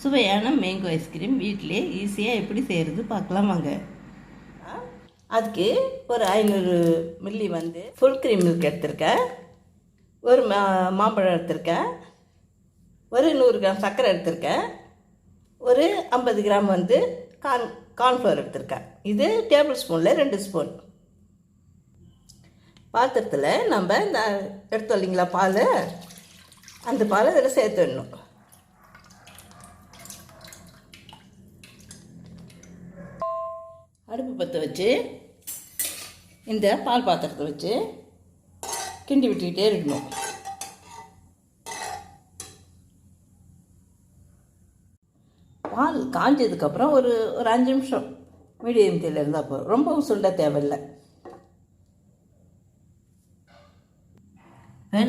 சுவையான mango ice cream வீட்டிலே ஈஸியாக எப்படி செய்கிறது பார்க்கலாம் வாங்க. அதுக்கு ஒரு 500 மில்லி ஃபுல் க்ரீம் மில்க் எடுத்திருக்கேன், ஒரு மாம்பழம் எடுத்திருக்கேன், ஒரு 100 கிராம் சர்க்கரை எடுத்திருக்கேன், ஒரு 50 கிராம் கார்ன்ஃப்ளவர் எடுத்திருக்கேன். இது டேபிள் ஸ்பூனில் 2 ஸ்பூன். பாத்திரத்தில் நம்ம இந்த எடுத்தோம் இல்லைங்களா பால், அந்த பாலை இதில் சேர்த்துடணும். அடுப்பு பற்ற வச்சு இந்த பால் பாத்திரத்தை வச்சு கிண்டி விட்டுக்கிட்டே இருக்கணும். பால் காஞ்சதுக்கப்புறம் ஒரு 5 நிமிஷம் மீடியம் தீயில் இருந்தால் போதும், ரொம்பவும் சுண்ட தேவையில்லை.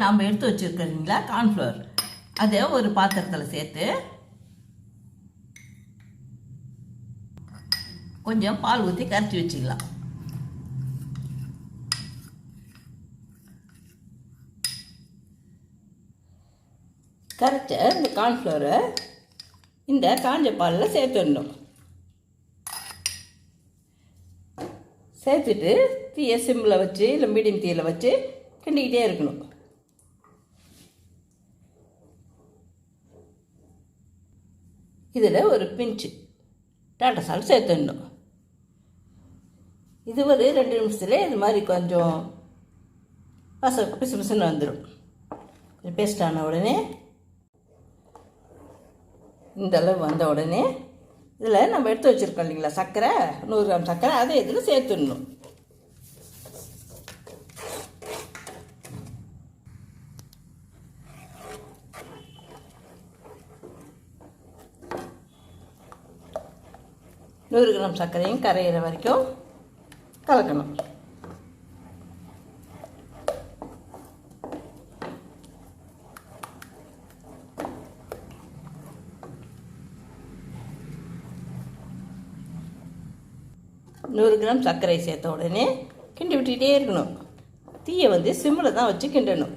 நாம் எடுத்து வச்சுருக்கீங்களா கார்ன்ஃப்ளவர், அதை ஒரு பாத்திரத்தில் சேர்த்து கொஞ்சம் பால் ஊற்றி கரைச்சி வச்சுக்கலாம். கரைச்ச இந்த கார்ன்ஃப்ளவரை இந்த காஞ்ச பாலில் சேர்த்துடணும். சேர்த்துட்டு தீயை சிம்மில் வச்சு இல்லை மீடியம் தீயில் வச்சு கிண்டிக்கிட்டே இருக்கணும். இதில் ஒரு பிஞ்சு டாட்டா சால்ட் சேர்த்துடணும். இது ஒரு 2 நிமிஷத்துல இது மாதிரி கொஞ்சம் பிசு பிசுன்னு வந்துடும். பேஸ்ட் ஆன உடனே, இந்த அளவு வந்த உடனே இதில் நம்ம எடுத்து வச்சுருக்கோம் இல்லைங்களா சர்க்கரை, 100 கிராம் சர்க்கரை, அதை இதில் சேர்த்துடணும். நூறு கிராம் சர்க்கரையும் கரையிற வரைக்கும் கலக்கணும். நூறு கிராம் சர்க்கரை சேர்த்த உடனே கிண்டி விட்டுக்கிட்டே இருக்கணும். தீயை சிம்மில் தான் வச்சு கிண்டணும்.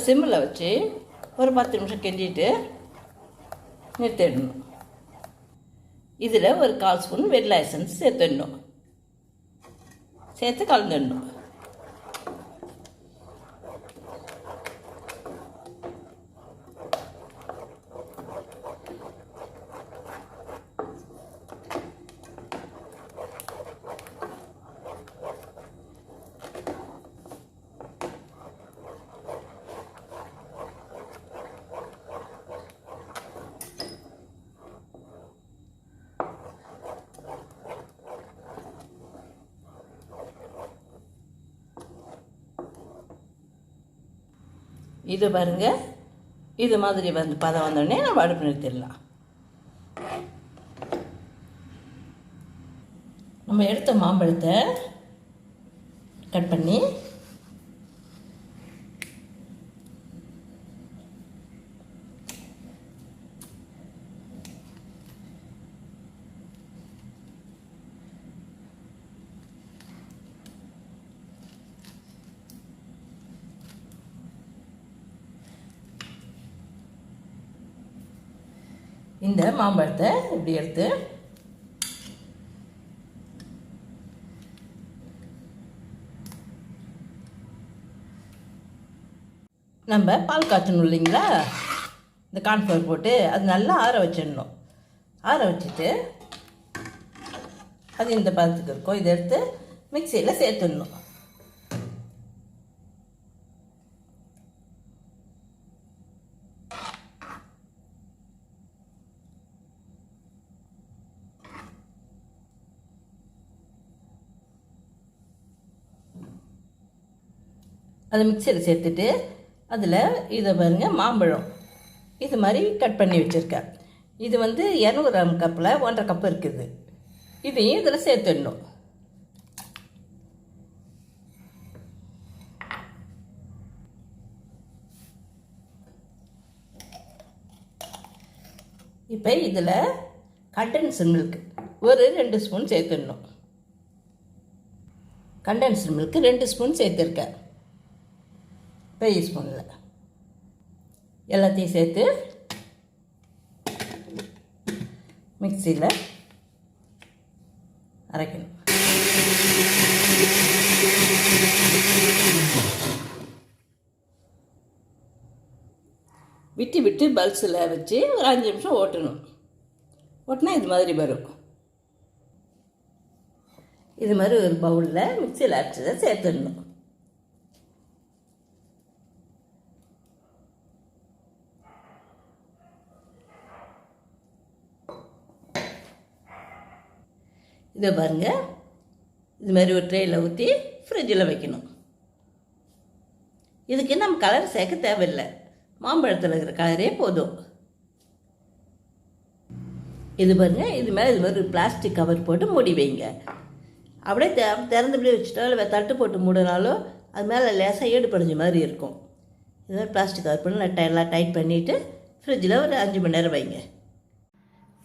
சிம்மில் வச்சு ஒரு 10 நிமிஷம் கிண்டிட்டு நிறுத்திடணும். இதில் ஒரு 1/4 ஸ்பூன் வெனிலா எசன்ஸ் சேர்த்துடணும். சேர்த்து கலந்துடணும். இது பாருங்க, இது மாதிரி பதம் வந்தோடனே நம்ம அடுப்பு நிறுத்திடலாம். நம்ம எடுத்த மாம்பழத்தை கட் பண்ணி இந்த மாம்பழத்தை இப்படி எடுத்து நம்ம பால் காய்ச்சணும் இல்லைங்களா, இந்த கார்ன்ஃப்ளவர் போட்டு அது நல்லா ஆற வச்சிடணும். ஆற வச்சுட்டு அது இந்த பதத்துக்கு இருக்கும். இதை எடுத்து மிக்சியில் சேர்த்துடணும். அதை மிக்சியில் சேர்த்துட்டு அதில் இதை பாருங்கள் மாம்பழம் இது மாதிரி கட் பண்ணி வச்சுருக்கேன். இது 200 கிராம் கப்பில் 1.5 கப் இருக்குது. இதையும் இதில் சேர்த்துடணும். இப்போ இதில் கண்டென்ஸ்டு மில்க் ஒரு 2 ஸ்பூன் சேர்த்துடணும். கண்டென்ஸ்டு மில்க் 2 ஸ்பூன் சேர்த்துருக்கேன். பெரிய ஸ்பூனில் எல்லாத்தையும் சேர்த்து மிக்சியில் அரைக்கணும். விட்டு விட்டு பல்ஸில் வச்சு ஒரு 5 நிமிஷம் ஓட்டணும். ஓட்டினா இது மாதிரி வரும். இது மாதிரி ஒரு பவுலில் மிக்சியில் அரைச்சதை சேர்த்துடணும். இதை பாருங்கள், இது மாதிரி ஒரு ட்ரேயில் ஊற்றி ஃப்ரிட்ஜில் வைக்கணும். இதுக்கு நம்ம கலர் சேர்க்க தேவையில்லை, மாம்பழத்தில் இருக்கிற கலரே போதும். இது பாருங்கள், இது மாதிரி ஒரு பிளாஸ்டிக் கவர் போட்டு மூடி வைங்க. அப்படியே திறந்துபடி வச்சுட்டோ இல்லை தட்டு போட்டு மூடினாலும் அது மேலே லேசாக ஈடு படிஞ்ச மாதிரி இருக்கும். இது மாதிரி பிளாஸ்டிக் கவர் பண்ணி எல்லாம் டைட் பண்ணிவிட்டு ஃப்ரிட்ஜில் ஒரு 5 மணி நேரம் வைங்க.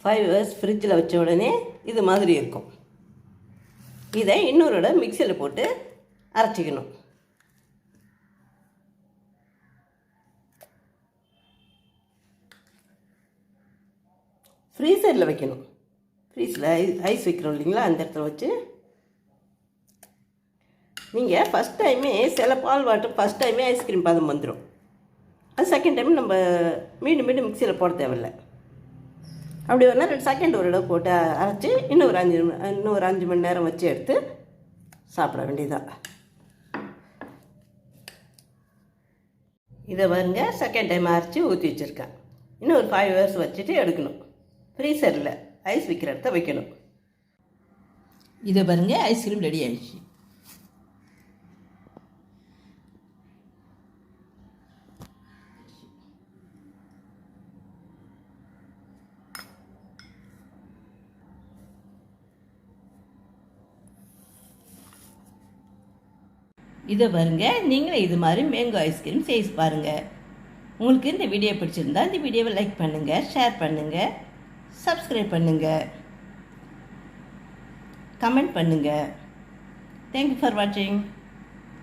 5 ஹவர்ஸ் ஃப்ரிட்ஜில் வச்ச உடனே இது மாதிரி இருக்கும். இதை இன்னொரு மிக்சியில் போட்டு அரைச்சிக்கணும். ஃப்ரீசரில் வைக்கணும். ஃப்ரீஸில் ஐஸ் வைக்கிறோம் இல்லைங்களா, அந்த இடத்துல வச்சு நீங்கள் ஃபஸ்ட் டைமே சில பால் வாட்டர் ஃபஸ்ட் டைமே ஐஸ்கிரீம் பதம் வந்துடும். அது செகண்ட் டைம் நம்ம மீண்டும் மிக்சியில் போட தேவையில்லை. அப்படி ஒரு நேரம் செகண்ட் ஒரு இடம் போட்டு அரைச்சி இன்னும் ஒரு 5 மணி நேரம் வச்சு எடுத்து சாப்பிட வேண்டியதான். இதை பாருங்க, செகண்ட் டைம் அரைச்சி ஊற்றி வச்சுருக்கேன். இன்னும் ஒரு 5 ஹவர்ஸ் வச்சுட்டு எடுக்கணும். ஃப்ரீசரில் ஐஸ் வைக்கிற இடத்த வைக்கணும். இதை பாருங்க, ஐஸ்கிரீம் ரெடி ஆகிடுச்சு. இதை பாருங்க, நீங்களும் இது மாதிரி மேங்கோ ஐஸ்கிரீம் செய்து பாருங்கள். உங்களுக்கு இந்த வீடியோ பிடிச்சிருந்தா இந்த வீடியோவை லைக் பண்ணுங்கள், ஷேர் பண்ணுங்கள், சப்ஸ்கிரைப் பண்ணுங்கள், கமெண்ட் பண்ணுங்கள். தேங்க்யூ ஃபார் வாட்சிங்.